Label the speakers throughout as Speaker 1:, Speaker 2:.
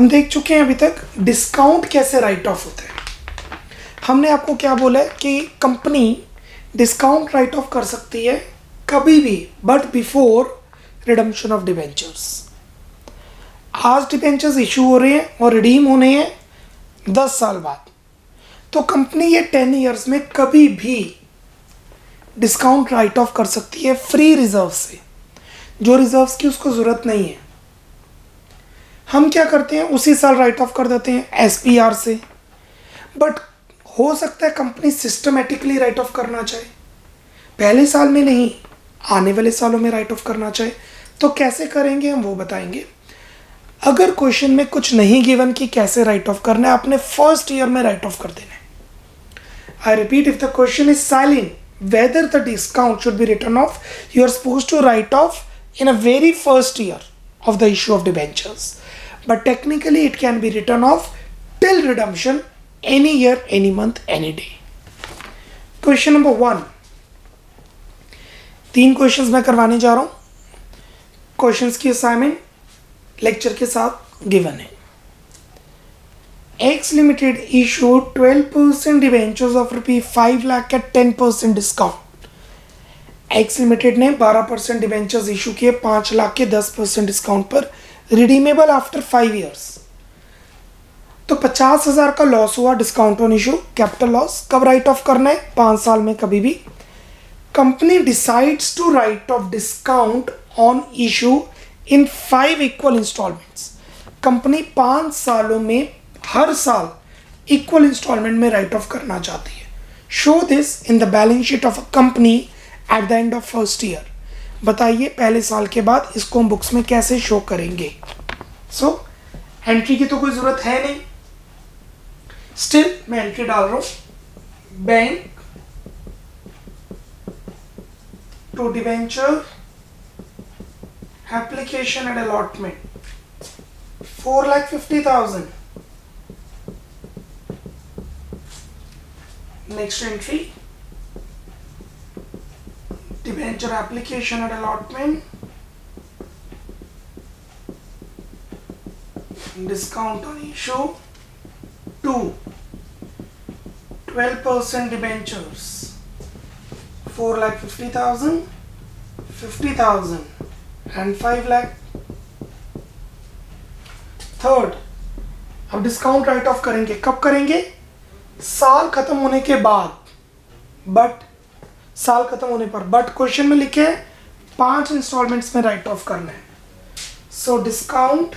Speaker 1: हम देख चुके हैं अभी तक डिस्काउंट कैसे राइट ऑफ होता है। हमने आपको क्या बोला है कि कंपनी डिस्काउंट राइट ऑफ कर सकती है कभी भी, but before redemption of debentures. आज डिबेंचर्स इशू हो रहे हैं और रिडीम होने हैं 10 साल बाद, तो कंपनी ये 10 ईयर्स में कभी भी डिस्काउंट राइट ऑफ कर सकती है फ्री रिजर्व से, जो रिजर्व्स की उसको ज़रूरत नहीं है। हम क्या करते हैं, उसी साल राइट ऑफ कर देते हैं एसपीआर से, बट हो सकता है कंपनी सिस्टमेटिकली राइट ऑफ करना चाहे, पहले साल में नहीं, आने वाले सालों में राइट ऑफ करना चाहे, तो कैसे करेंगे हम वो बताएंगे। अगर क्वेश्चन में कुछ नहीं गिवन कि कैसे राइट ऑफ करना है, आपने फर्स्ट ईयर में राइट ऑफ कर देना है। I repeat, if the question is silent whether the discount should be written off, you are supposed to write off in a very first year of the issue of debentures, but technically it can be written off till redemption any year, any month, any day. Question number 1, 3 questions मैं करवाने जा रहा हूँ। Questions की assignment lecture के साथ given है। X Limited issued 12% debentures of ₹5 lakh at 10% discount. X Limited ने 12% डिबेंचर्स इशू किए 5 लाख के 10% डिस्काउंट पर, रिडीमेबल आफ्टर 5 ईयर्स। तो 50,000 का लॉस हुआ discount on issue, capital loss. कब राइट ऑफ करना है? 5 साल में कभी भी। Company decides to write off discount on issue in 5 equal instalments. Company 5 सालों में हर साल इक्वल इंस्टॉलमेंट में राइट ऑफ करना चाहती है। Show this in the balance sheet of a company at the end of first year. बताइए पहले साल के बाद इसको हम बुक्स में कैसे शो करेंगे। सो एंट्री की तो कोई जरूरत है नहीं, स्टिल मैं एंट्री डाल रहा हूं। Bank to debenture application and allotment 4,50,000। Next entry, debenture application and allotment, discount on issue 2, 12% debentures 4,50,000, 50,000 and 5 lakh। Third, अब डिस्काउंट राइट ऑफ करेंगे, कब करेंगे? साल खत्म होने के बाद, बट साल खत्म होने पर, बट क्वेश्चन में लिखे 5 इंस्टॉलमेंट्स में राइट ऑफ करना है। So discount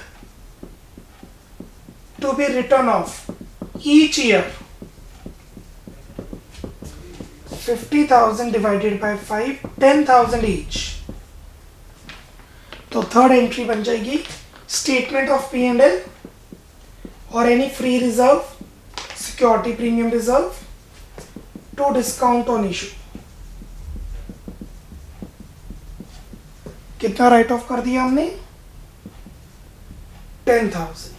Speaker 1: to be written off each year 50,000 divided by 5, 10,000 each. तो थर्ड एंट्री बन जाएगी स्टेटमेंट ऑफ P&L और any free reserve, security premium reserve to discount on issue. कितना राइट ऑफ कर दिया हमने? 10,000।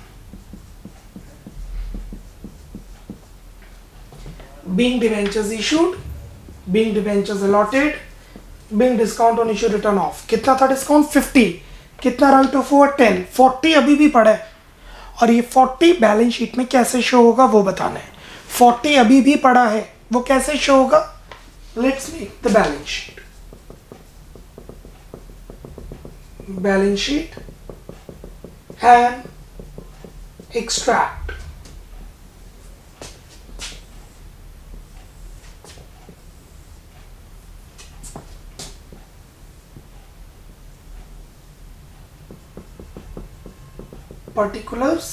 Speaker 1: Being debentures issued, being debentures allotted, being discount on issue written off। कितना था डिस्काउंट? 50। कितना राइट ऑफ हुआ? 10। 40 अभी भी पड़ा है, और ये 40 बैलेंस शीट में कैसे शो होगा वो बताना है। 40 अभी भी पड़ा है, वो कैसे शो होगा? Let's make the balance sheet. Balance sheet and extract. particulars,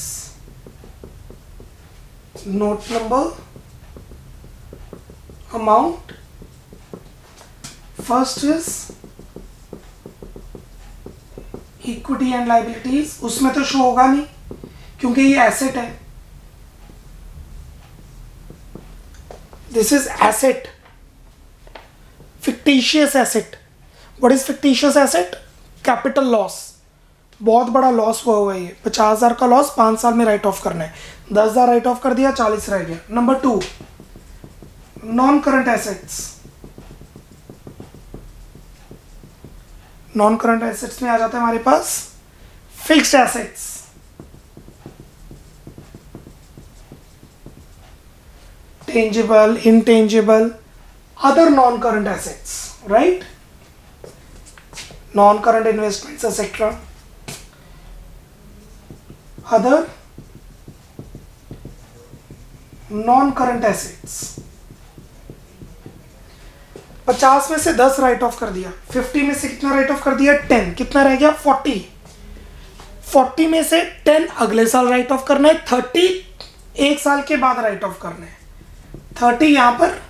Speaker 1: note number, amount। first is equity and liabilities, उसमें तो शो होगा नहीं क्योंकि ये एसेट है। This is asset, fictitious asset। what is fictitious asset? Capital loss, बहुत बड़ा loss हुआ है ये। 50,000 का लॉस 5 साल में राइट ऑफ करना है। 10,000 राइट ऑफ कर दिया, 40 रह गया। Number 2, non current assets. Non current assets में आ जाता है हमारे पास fixed assets. tangible, intangible, other non-current assets, right? Non-current investments, etc. Other non-current assets. 50 में से 10 राइट ऑफ कर दिया, 50 में से कितना राइट ऑफ कर दिया, 10, कितना रह गया 40, 40 में से 10 अगले साल राइट ऑफ करना है, 30 एक साल के बाद राइट ऑफ करना है, 30 यहां पर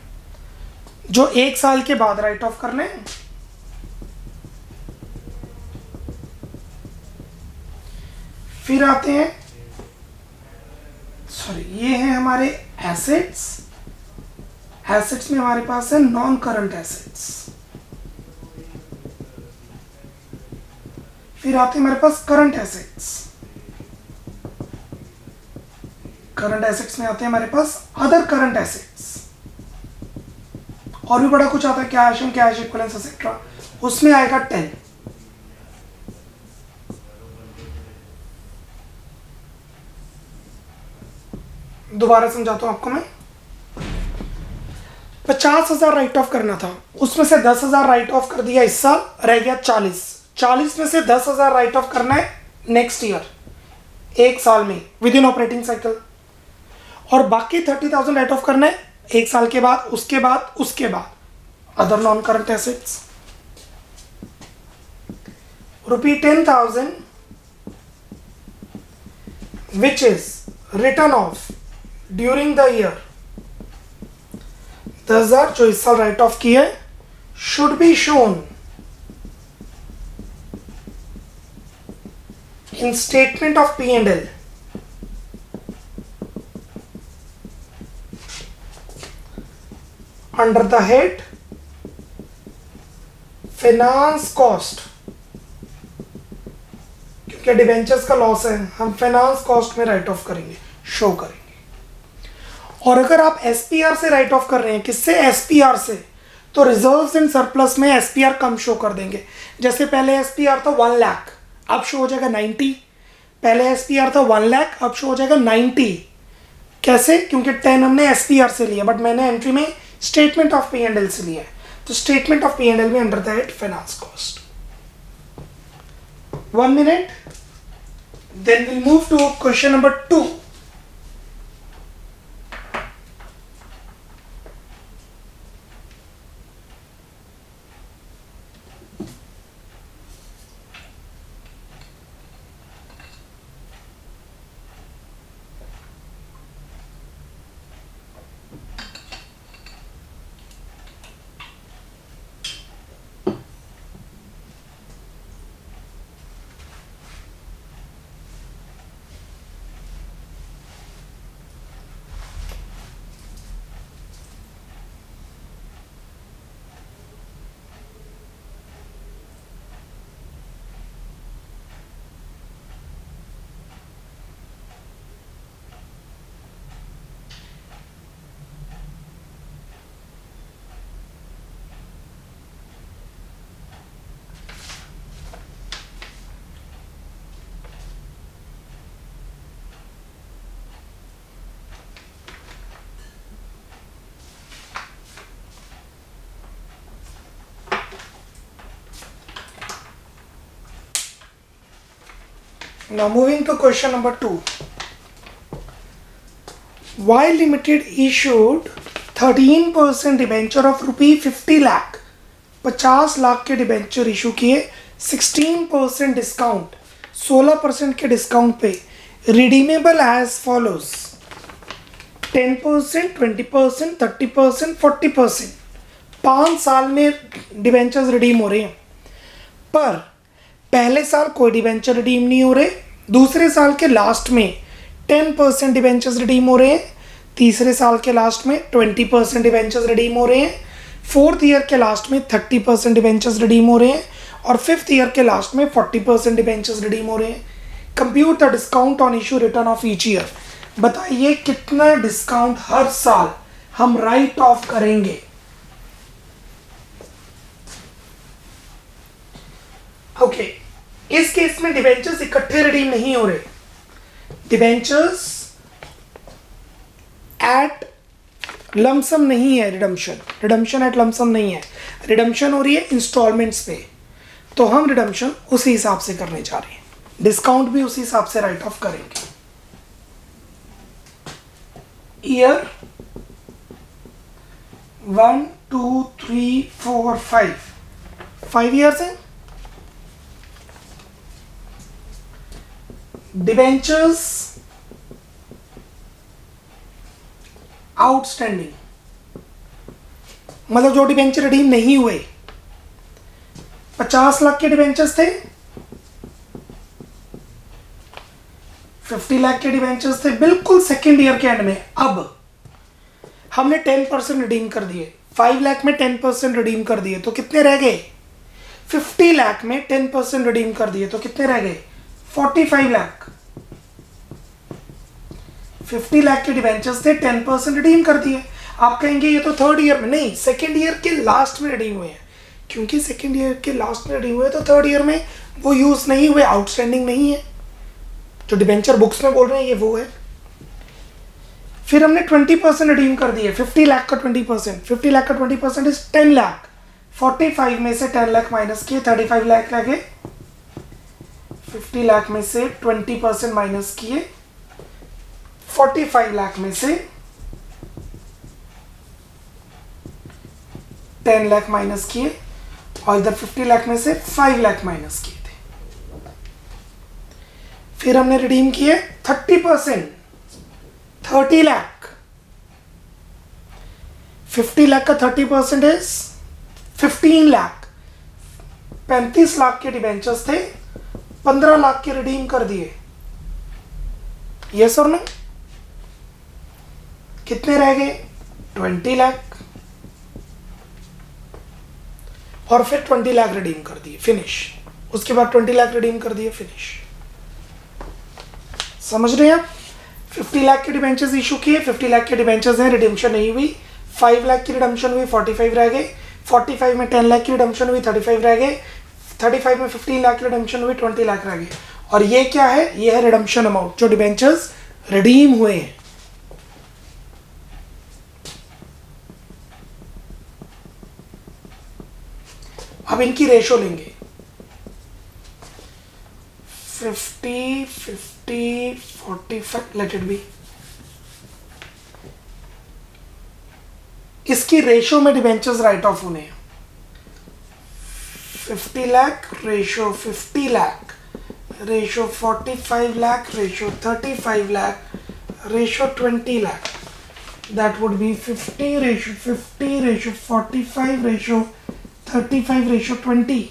Speaker 1: जो एक साल के बाद राइट ऑफ करने हैं। फिर आते हैं, सॉरी ये है हमारे एसेट्स, एसेट्स में हमारे पास है नॉन करंट एसेट्स। फिर आते हैं हमारे पास करंट एसेट्स, करंट एसेट्स में आते हैं हमारे पास अदर करंट एसेट्स, और भी बड़ा कुछ आता है cash and cash equivalents etcetera, उसमें आएगा 10। दोबारा समझाता हूं आपको मैं, 50,000 राइट ऑफ करना था, उसमें से 10,000 राइट ऑफ कर दिया इस साल, रह गया 40, 40 में से 10,000 राइट ऑफ करना है नेक्स्ट ईयर, एक साल में विद इन ऑपरेटिंग साइकिल, और बाकी 30,000 राइट ऑफ करना है एक साल के बाद, उसके बाद, उसके बाद। Other non current assets, ₹10,000 which is written off during the year, 10,000 जो इस साल राइट ऑफ किए should be shown in statement of P and L under the head finance cost, क्योंकि डिवेंचर्स का लॉस है, हम फाइनेंस कॉस्ट में write off करेंगे, शो करेंगे। और अगर आप एसपीआर से राइट ऑफ कर रहे हैं, किससे, एसपीआर से, तो रिजर्व्स एंड सरप्लस में एसपीआर कम शो कर देंगे। जैसे पहले एसपीआर था 1 लाख, अब शो हो जाएगा 90, पहले एसपीआर था 1 लाख, अब शो हो जाएगा 90। कैसे, क्योंकि 10 हमने एसपीआर से लिया, बट मैंने एंट्री में statement of P and L से लिया है, तो statement of P and L में under the head finance cost. 1 minute, then we'll move to question number 2. Now moving to question number 2. Y Limited issued 13% debenture of ₹50 lakh, 50 lakh के debenture issue किए, 16% discount, 16% के discount पे redeemable as follows, 10%, 20%, 30%, 40%, 5 साल में debentures redeem हो रहे हैं। पर पहले साल कोई डिबेंचर रिडीम नहीं हो रहे, दूसरे साल के लास्ट में 10% डिबेंचर्स रिडीम हो रहे हैं, तीसरे साल के लास्ट में 20% डिबेंचर्स रिडीम हो रहे हैं, फोर्थ ईयर के लास्ट में 30% डिबेंचर्स रिडीम हो रहे हैं, और फिफ्थ ईयर के लास्ट में 40% डिबेंचर्स रिडीम हो रहे हैं। Compute the discount on issue return off each year. बताइए कितना डिस्काउंट हर साल हम राइट ऑफ करेंगे। ओके, इस केस में डिबेंचर्स इकट्ठे रिडीम नहीं हो रहे, डिबेंचर्स एट लमसम नहीं है रिडम्पशन, रिडम्पशन एट लमसम नहीं है, रिडम्पशन हो रही है इंस्टॉलमेंट्स पे, तो हम रिडम्पशन उसी हिसाब से करने जा रहे हैं, डिस्काउंट भी उसी हिसाब से राइट ऑफ करेंगे। ईयर 1 2 3 4 5 ईयर्स है। डिबेंचर्स आउटस्टैंडिंग, मतलब जो डिबेंचर रिडीम नहीं हुए, 50 लाख के डिबेंचर्स थे, 50 लाख के डिबेंचर्स थे बिल्कुल सेकेंड ईयर के एंड में। अब हमने 10% रिडीम कर दिए, 5 लाख में 10% रिडीम कर दिए तो कितने रह गए, 50 लाख में 10% रिडीम कर दिए तो कितने रह गए, 45 लाख। 50 लाख के डिबेंचर्स थे, 10% रिडीम कर दिए। आप कहेंगे ये तो थर्ड ईयर में, नहीं, सेकेंड ईयर के लास्ट में रिडीम हुए हैं, क्योंकि सेकेंड ईयर के लास्ट में रिडीम हुए तो थर्ड ईयर में वो यूज नहीं हुए, आउटस्टैंडिंग नहीं है। जो डिबेंचर बुक्स में बोल रहे हैं ये वो है। फिर हमने 20% रिडीम कर दिए, 50 लाख का 20%, 50 लाख का 20% इज 10 लाख, 45 में से 10 लाख माइनस किए, 35 लाख लगे, 50 लाख में से 20% माइनस किए, 45 लाख में से 10 लाख माइनस किए, और इधर 50 लाख में से 5 लाख माइनस किए थे। फिर हमने रिडीम किए 30%, 30 लाख, 50 लाख का 30% इज 15 लाख, 35 लाख के डिबेंचर्स थे, 15 लाख के रिडीम कर दिए, यस और नो। कितने रह गए, 20 लाख, और फिर 20 लाख रिडीम कर दिए, फिनिश। उसके बाद 20 लाख रिडीम कर दिए, फिनिश। समझ रहे हैं आप? 50 लाख के डिबेंचर्स इशू किए, 50 लाख के डिबेंचर्स हैं, रिडीम्पशन नहीं हुई, 5 लाख की रिडम्पशन हुई, 45 रह गए, 45 में 10 लाख की रिडम्पशन हुई, 35 रह गए, 35 में 15 लाख की रिडम्पशन हुई, 20 लाख रह गए। और ये क्या है, ये है रिडम्पशन अमाउंट जो डिबेंचर्स रिडीम हुए हैं। अब इनकी रेशो लेंगे, 50 50 45, लेट इट बी। इसकी रेशो में डिबेंचर्स राइट ऑफ होने हैं, 50 lakh ratio 50 lakh ratio 45 lakh ratio 35 lakh ratio 20 lakh, that would be 50 ratio 50 ratio 45 ratio 35 ratio 20।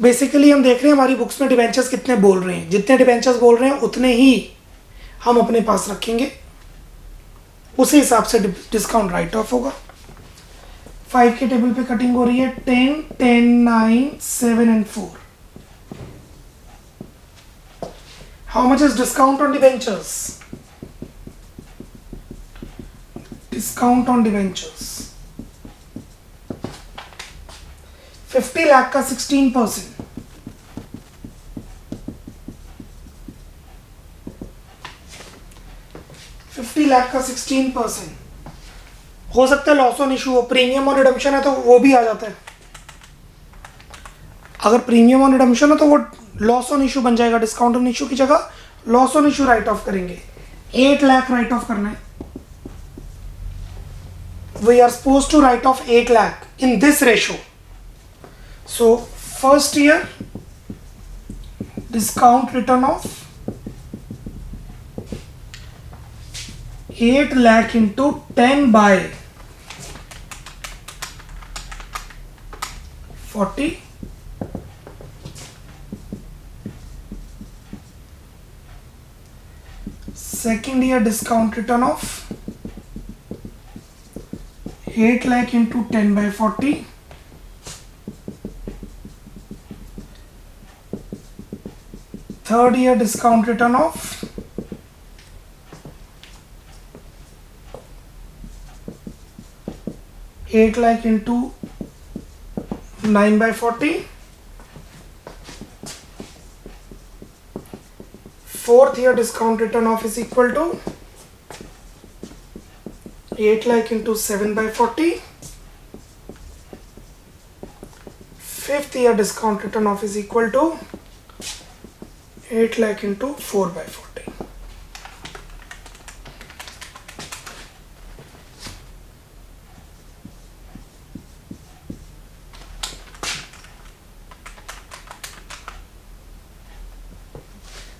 Speaker 1: Basically हम देख रहे हैं हमारी बुक्स में डिबेंचर्स कितने बोल रहे हैं, जितने डिबेंचर्स बोल रहे हैं उतने ही हम अपने पास रखेंगे, उसी हिसाब से डिस्काउंट राइट ऑफ होगा। 5 के टेबल पे कटिंग हो रही है, 10 10 9 7 and 4। How much is discount on debentures? Discount on debentures 50 lakh का 16%, 50 लाख का 16%। हो सकता है लॉस ऑन इशू हो, प्रीमियम और रिडम्पशन है तो वो भी आ जाता है। अगर प्रीमियम और रिडम्पशन है तो वो लॉस ऑन इशू बन जाएगा, डिस्काउंट ऑन इशू की जगह loss on issue write off करेंगे। 8 लाख राइट ऑफ करना है, we are suppose to write off 8 lakh in this ratio. So first year discount return of 8 lakh into 10 by 40, second year discount return of 8 lakh into 10 by 40, third year discount return of 8 lakh into 9 by 40, fourth year discount return of is equal to 8 lakh into 7 by 40. Fifth year discount return off is equal to 8 lakh into 4 by 40.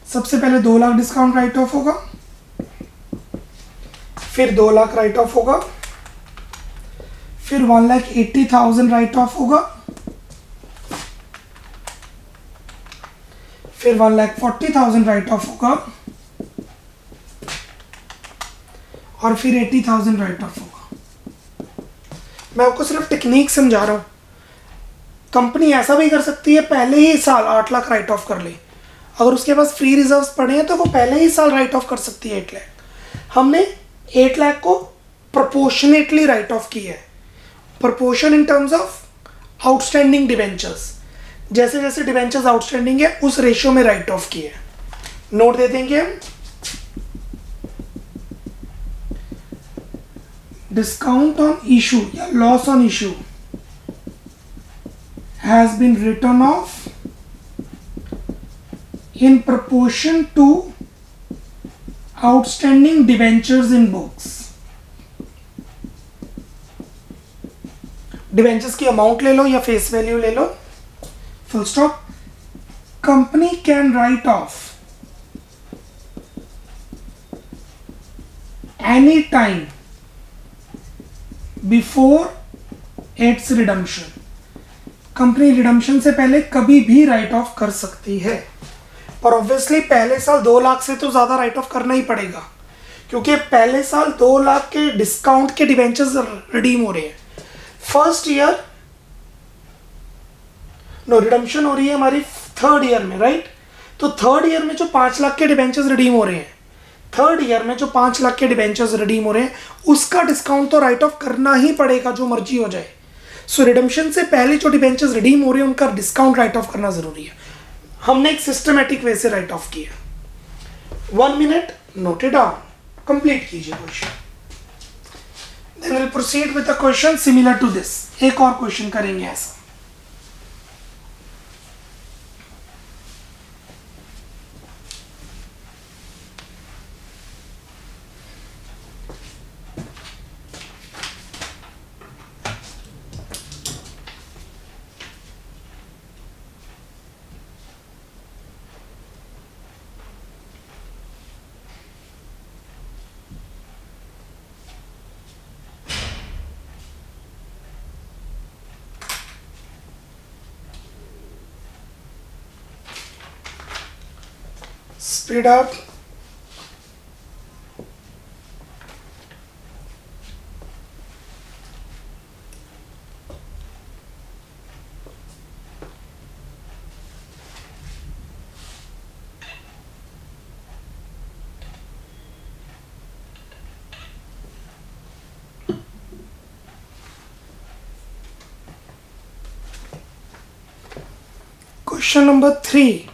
Speaker 1: सबसे पहले 2 lakh discount right of होगा, फिर 2 lakh write of होगा, फिर 1,80,000 right of होगा, फिर 1,40,000 right of होगा और फिर 80,000 राइट ऑफ होगा। मैं आपको सिर्फ टेक्निक समझा रहा हूं। कंपनी ऐसा भी कर सकती है पहले ही साल 8 लाख राइट ऑफ कर ले, अगर उसके पास फ्री रिजर्व्स पड़े हैं तो वो पहले ही साल राइट ऑफ कर सकती है 8 लाख। हमने 8 लाख को प्रोपोर्शनेटली राइट ऑफ किया है, proportion in terms of outstanding debentures, जैसे जैसे डिवेंचर्स आउटस्टैंडिंग है उस रेशियो में राइट ऑफ किए। नोट दे देंगे हम, डिस्काउंट ऑन इशू या loss on issue has been written off in proportion to outstanding debentures in books. Debentures की अमाउंट ले लो या फेस वैल्यू ले लो, full stop. Company can write off any time before its redemption. Company redemption से पहले कभी भी राइट ऑफ कर सकती है, पर ऑब्वियसली पहले साल 2 लाख से तो ज्यादा राइट ऑफ करना ही पड़ेगा, क्योंकि पहले साल 2 लाख के डिस्काउंट के डिवेंचर्स रिडीम हो रहे हैं। फर्स्ट ईयर नो रिडम्पशन हो रही है हमारी थर्ड ईयर में, राइट। तो थर्ड ईयर में जो 5 लाख के डिवेंचर्स रिडीम हो रहे हैं, थर्ड ईयर में जो 5 लाख के डिवेंचर्स रिडीम हो रहे हैं, उसका डिस्काउंट तो राइट ऑफ करना ही पड़ेगा, जो मर्जी हो जाए। सो रिडम्पशन से पहले जो डिवेंचर्स रिडीम हो रहे हैं उनका डिस्काउंट राइट ऑफ करना जरूरी है। हमने एक सिस्टमैटिक वे से राइट ऑफ किया। 1 minute, note it down, complete कीजिए question. Then will proceed with a question similar to this. एक और क्वेश्चन करेंगे ऐसा। Speed up. Question number 3.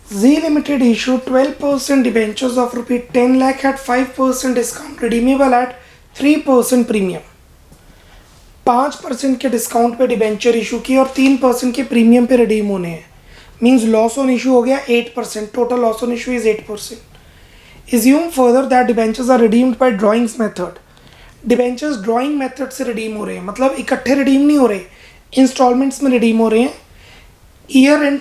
Speaker 1: Z Limited issued 12% debentures of rupees 10 lakh at 5% discount, redeemable at 3% premium. 5% के discount पे debenture issue की और 3% के प्रीमियम पे रिडीम होने हैं। मीन्स लॉस ऑन इशू हो गया 8%, total loss on issue is 8%। Assume further that debentures are redeemed by drawings method. Debentures drawing method से रिडीम हो रहे हैं, मतलब इकट्ठे रिडीम नहीं हो रहे, इंस्टॉलमेंट्स में रिडीम हो रहे हैं। Year and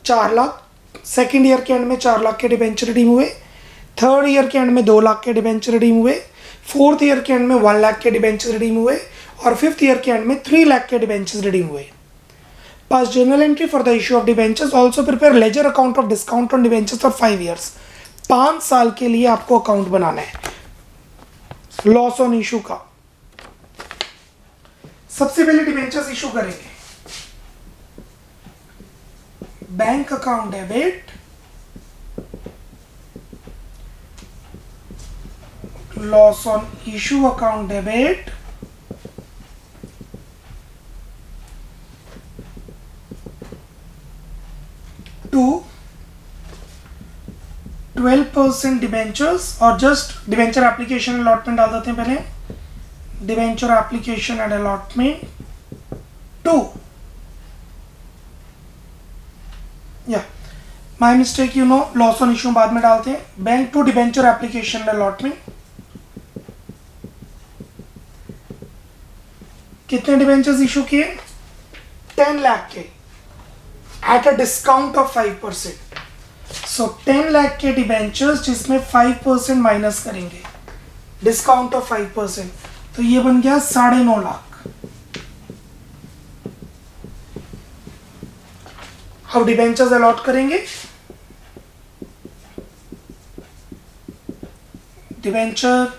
Speaker 1: 4 lakh, second year के एंड में 4 लाख के डिबेंचर रिडीम हुए, थर्ड ईयर के एंड में 2 लाख के डिबेंचर रिडीम हुए, फोर्थ ईयर के एंड में 1 लाख के डिबेंचर रिडीम हुए और फिफ्थ ईयर के एंड में 3 लाख के डिबेंचर्स रिडीम हुए। पास journal entry for the issue of debentures, also prepare ledger account of discount on debentures for 5 years. 5 साल के लिए आपको अकाउंट बनाना है लॉस ऑन इशू का। सबसे पहले डिबेंचर्स इशू करेंगे, bank account debit, loss on issue account debit, 12% debentures, और जस्ट डिबेंचर एप्लीकेशन अलॉटमेंट डाल देते हैं पहले, डिबेंचर एप्लीकेशन एंड अलॉटमेंट 2, या my mistake, you know, loss on issue बाद में डालते हैं, bank to debenture application allotment. कितने डिबेंचर्स इशू किए? 10 लाख के at a discount of 5%। So 10 lakh के डिबेंचर्स जिसमें 5% माइनस करेंगे, डिस्काउंट ऑफ 5%, तो ये बन गया 9.5 लाख। अब डिबेंचर्स अलॉट करेंगे, debenture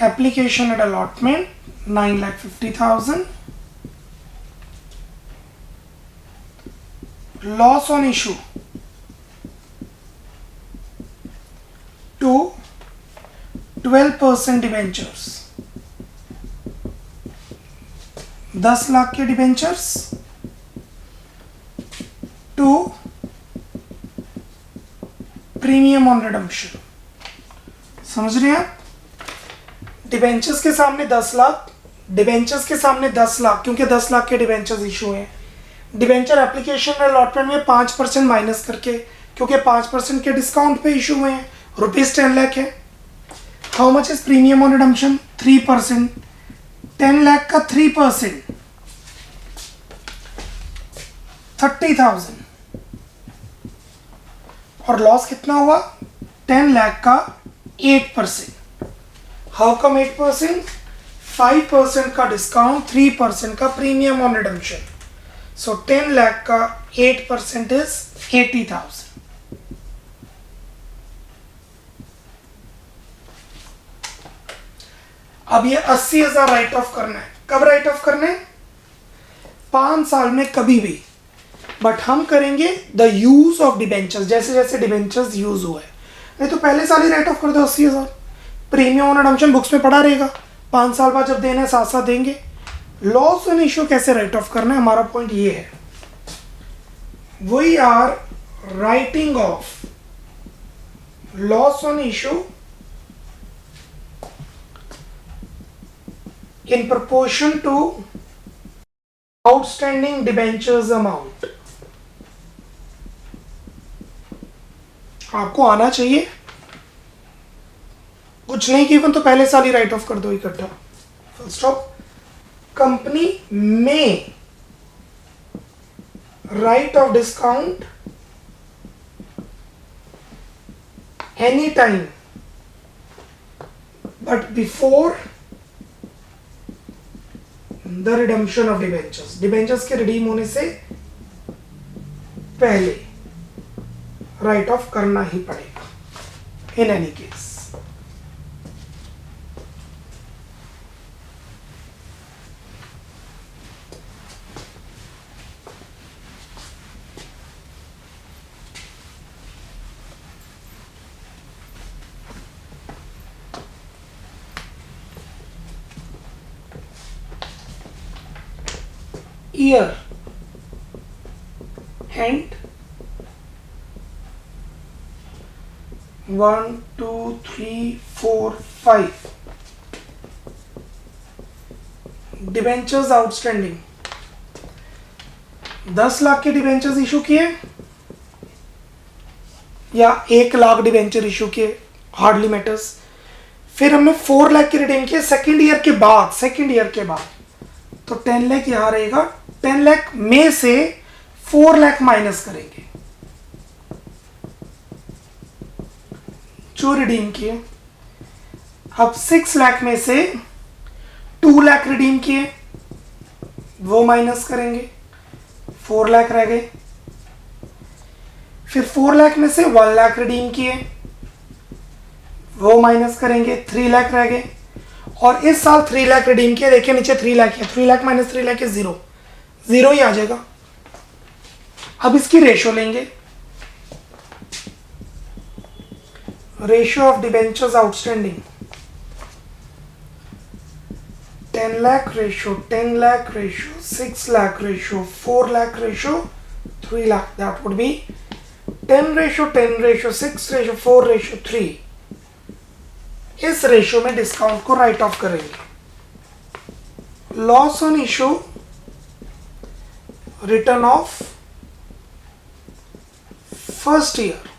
Speaker 1: application and allotment 9,50,000, loss on issue to 12% debentures, 10 lakh के debentures to premium on redemption. समझ रहे हैं आप? डिबेंचर्स के सामने 10 लाख, डिबेंचर्स के सामने 10 लाख, क्योंकि 10 लाख के डिबेंचर्स इशू हैं। डिबेंचर एप्लीकेशन अलॉटमेंट में 5% माइनस करके, क्योंकि 5% के डिस्काउंट पे इशू हुए हैं, ₹10 लाख है। How much is premium on redemption? 3%। 10 lakh का 3%, 30,000। और लॉस कितना हुआ? 10 लाख का 8%। How come 8%? 5% का डिस्काउंट, 3% का प्रीमियम ऑन रिडम्पशन। सो 10 लाख का 8% इज 80,000। अब ये 80,000 राइट ऑफ करना है। कब राइट ऑफ करना है? 5 साल में कभी भी। बट हम करेंगे द यूज ऑफ डिबेंचर्स, जैसे जैसे डिबेंचर्स यूज हुआ है। नहीं तो पहले साल ही राइट ऑफ कर दो 80,000, प्रीमियम ऑन रिडम्पशन बुक्स में पड़ा रहेगा, 5 साल बाद जब देना है साथ साथ देंगे। लॉस ऑन इशू कैसे राइट ऑफ करना है, हमारा पॉइंट ये है, we are writing off loss on issue in proportion to outstanding debentures amount। आपको आना चाहिए, कुछ नहीं गिवन तो पहले साल ही राइट ऑफ कर दो इकट्ठा, फुल स्टॉप। कंपनी में write off discount any time but before the redemption of debentures, debentures के रिडीम होने से पहले राइट ऑफ करना ही पड़ेगा in any case. Year hint 1 2 3 4 5 debentures outstanding, 10 lakh के डिबेंचर्स इशू किए या 1 लाख डिबेंचर इशू किए, हार्डली मैटर्स। फिर हमने 4 लाख के रिडीम किए सेकेंड ईयर के बाद, तो 10 लाख यहां रहेगा। 10 लाख में से 4 लाख माइनस करेंगे जो रिडीम किए। अब 6 लाख में से 2 लाख रिडीम किए, वो माइनस करेंगे, 4 लाख रह गए। फिर 4 लाख में से 1 लाख रिडीम किए, वो माइनस करेंगे, 3 लाख रह गए। और इस साल 3 लाख रिडीम किए, देखिए नीचे 3 लाख है, 3 लाख माइनस 3 लाख है, जीरो ही आ जाएगा। अब इसकी रेशो लेंगे, ratio of debentures outstanding 10 lakh ratio, 10 lakh ratio, 6 lakh ratio, 4 lakh ratio, 3 lakh. That would be 10:10:6:4:3. इस रेशियो में डिस्काउंट को राइट ऑफ करेंगे. Loss on issue, return of first year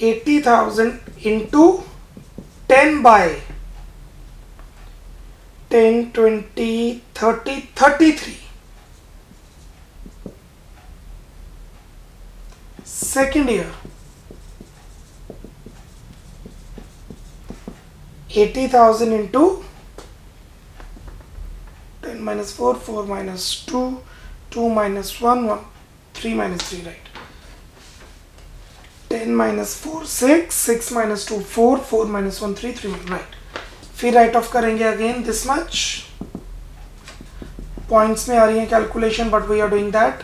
Speaker 1: 80,000 into 10 by 10, 20, 30, 33. Second year 80,000 into 10 minus 4, 4 minus 2, 2 minus 1, 1, 3 minus 3, right? 10 minus 4, 6, 6 minus 2, 4, 4 minus 1, 3, 3, 1, right? फिर write off करेंगे again this much. Points में आ रही है calculation, but we are doing that.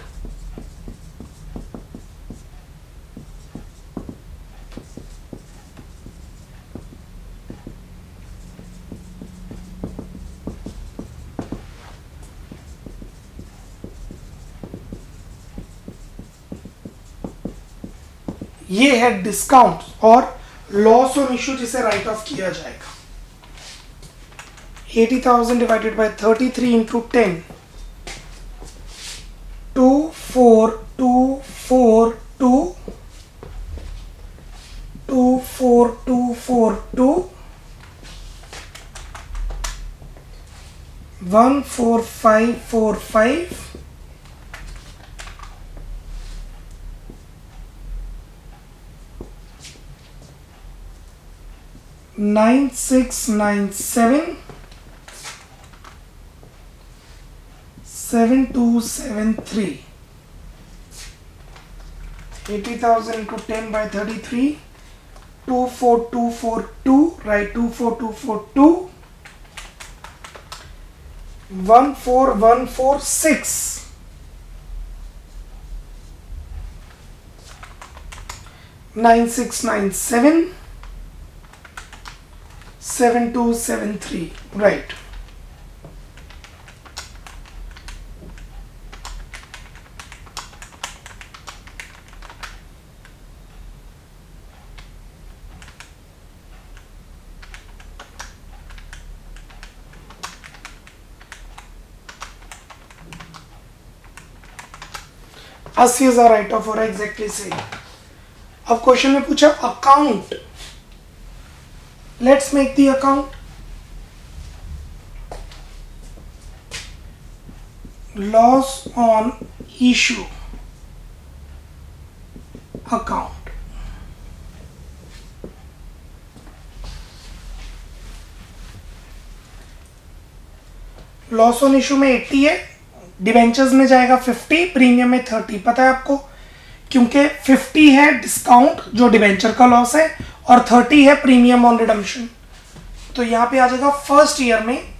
Speaker 1: ये है discount और loss on issue जिसे राइट ऑफ किया जाएगा. 80,000 divided by 33 into 10. 24242 24242 14545 9697 7273. 80,000 into 10 by 33, 24242, right? 24242, 14146, 9697 7273, right? अस्सी हजार राइट ऑफ हो रहा है एग्जैक्टली सेम. अब क्वेश्चन में पूछा account. Let's make the account. Loss on issue account. Loss on issue में 80 है, डिवेंचर्स में जाएगा 50, प्रीमियम में 30. पता है आपको, क्योंकि 50 है डिस्काउंट जो डिवेंचर का लॉस है और 30 है प्रीमियम ऑन रिडम्पशन. तो यहां पे आ जाएगा फर्स्ट ईयर में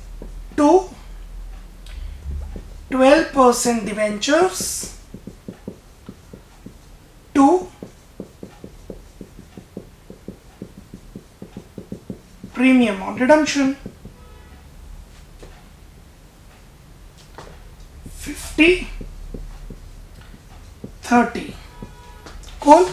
Speaker 1: 12% debentures, 2 premium on redemption. 50, 30. Cool.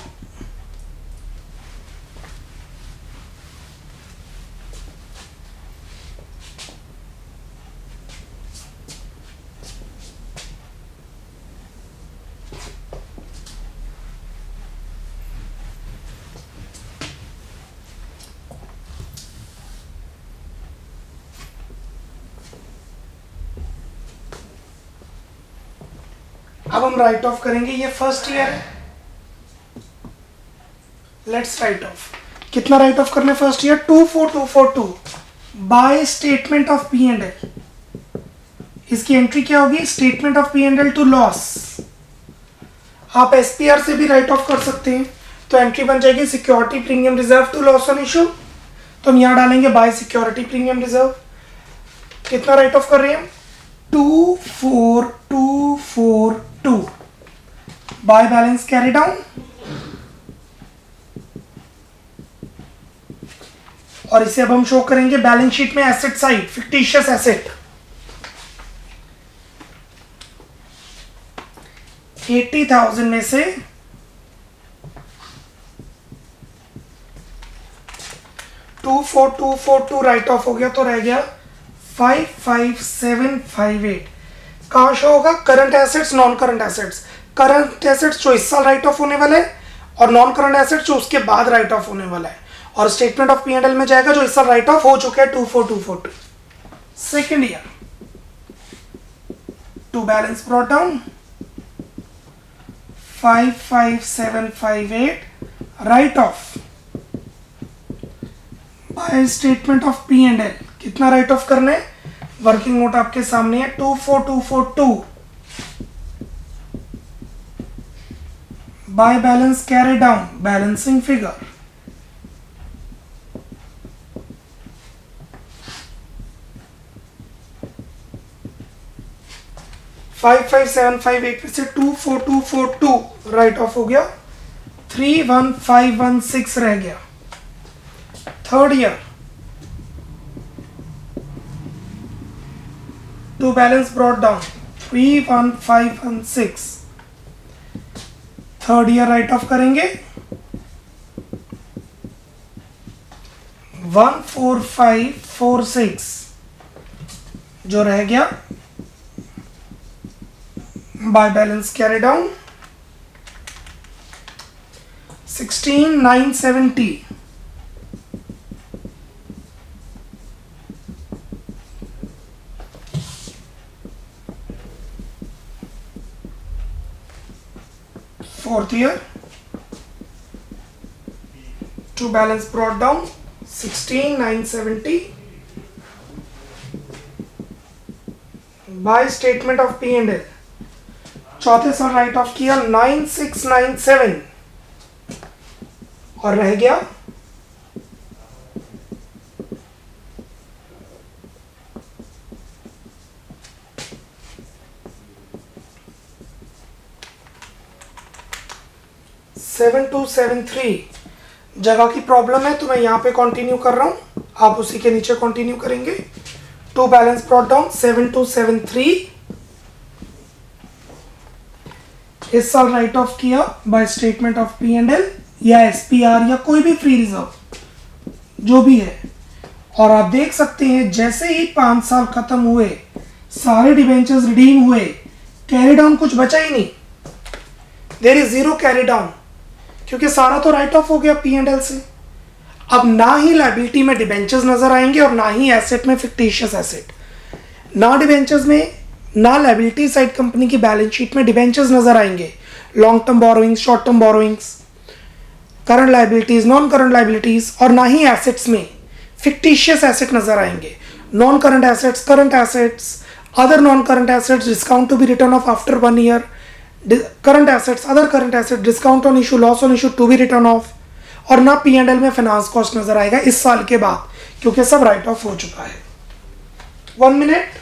Speaker 1: अब हम राइट ऑफ करेंगे. ये फर्स्ट ईयर है. Let's write of. कितना राइट ऑफ करना है first year? 24242 bye statement of P and L. इसकी एंट्री क्या होगी? Statement of P and L two loss. आप एसपीआर से भी राइट ऑफ कर सकते हैं. तो एंट्री बन जाएगी security premium reserve to loss on issue. तो हम यहां डालेंगे बाय सिक्योरिटी प्रीमियम रिजर्व. कितना राइट ऑफ कर रहे हैं? 24242 बाय बैलेंस कैरी डाउन. और इसे अब हम शो करेंगे बैलेंस शीट में एसेट साइड, फिक्टिशियस एसेट. 80,000 में से 24,242 राइट ऑफ हो गया, तो रह गया 55,758। कहाँ शो होगा? Current assets, non current assets. Current assets जो इस साल राइट ऑफ होने वाला है और नॉन करंट एसेट्स जो उसके बाद राइट ऑफ होने वाला है, और स्टेटमेंट ऑफ P&L में जाएगा जो इस साल राइट ऑफ हो चुका है 24,242। Second year to balance brought down 55,758 write off by statement of P&L। कितना राइट ऑफ करना है? वर्किंग नोट आपके सामने है 24,242 bye balance carry down, balancing figure 55,758 में से 24,242 राइट ऑफ हो गया, 31,516 रह गया। Third year to balance brought down 31,516। Third year write off करेंगे 14,546 जो रह गया by balance carry down 16,970। Fourth year to balance brought down 16,970 by statement of P&L। चौथे साल राइट ऑफ किया 9,697 और रह गया 7,273। जगह की प्रॉब्लम है तो मैं यहां पे कंटिन्यू कर रहा हूं, आप उसी के नीचे कंटिन्यू करेंगे। टू बैलेंस ब्रॉट डाउन 7,273 इस साल राइट ऑफ किया बाय स्टेटमेंट ऑफ P&L या SPR या कोई भी फ्री रिजर्व जो भी है। और आप देख सकते हैं जैसे ही 5 साल खत्म हुए, सारे डिबेंचर्स रिडीम हुए, कैरी डाउन कुछ बचा ही नहीं, there is zero carry down, क्योंकि सारा तो राइट ऑफ हो गया P&L से। अब ना ही लायबिलिटी में डिबेंचर्स नजर आएंगे और ना ही एसेट में फिक्टिशियस एसेट, ना डिबेंचर्स में ना लायबिलिटी साइड कंपनी की बैलेंस शीट में डिबेंचर्स नजर आएंगे, long term borrowings, short term borrowings, current liabilities, non current liabilities, और ना ही एसेट्स में फिक्टिशियस एसेट नजर आएंगे। Non current assets, current assets, other non current assets, discount to be written off after 1 year, current assets, other current asset, discount on issue, loss on issue to be written off, और ना P&L में finance cost नजर आएगा इस साल के बाद, क्योंकि सब राइट ऑफ हो चुका है। 1 minute.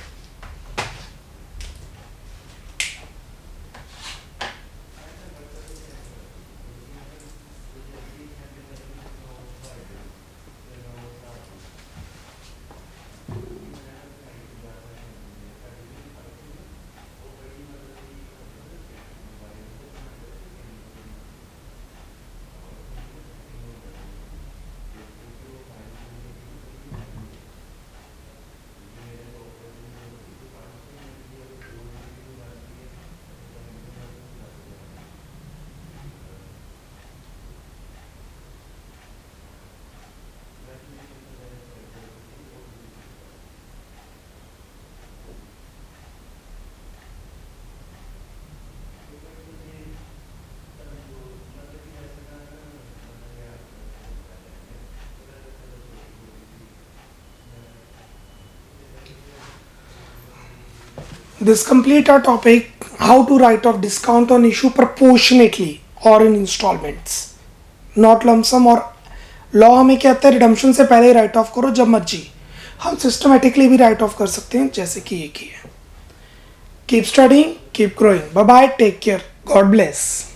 Speaker 1: This complete our topic how to write off discount on issue proportionately or in installments, not lump sum। और लॉ हमें कहता है रिडम्पशन से पहले ही राइट ऑफ करो जब मर्जी, हम सिस्टमेटिकली भी राइट ऑफ कर सकते हैं जैसे कि ये किया। Keep studying, keep growing, bye bye, take care, god bless.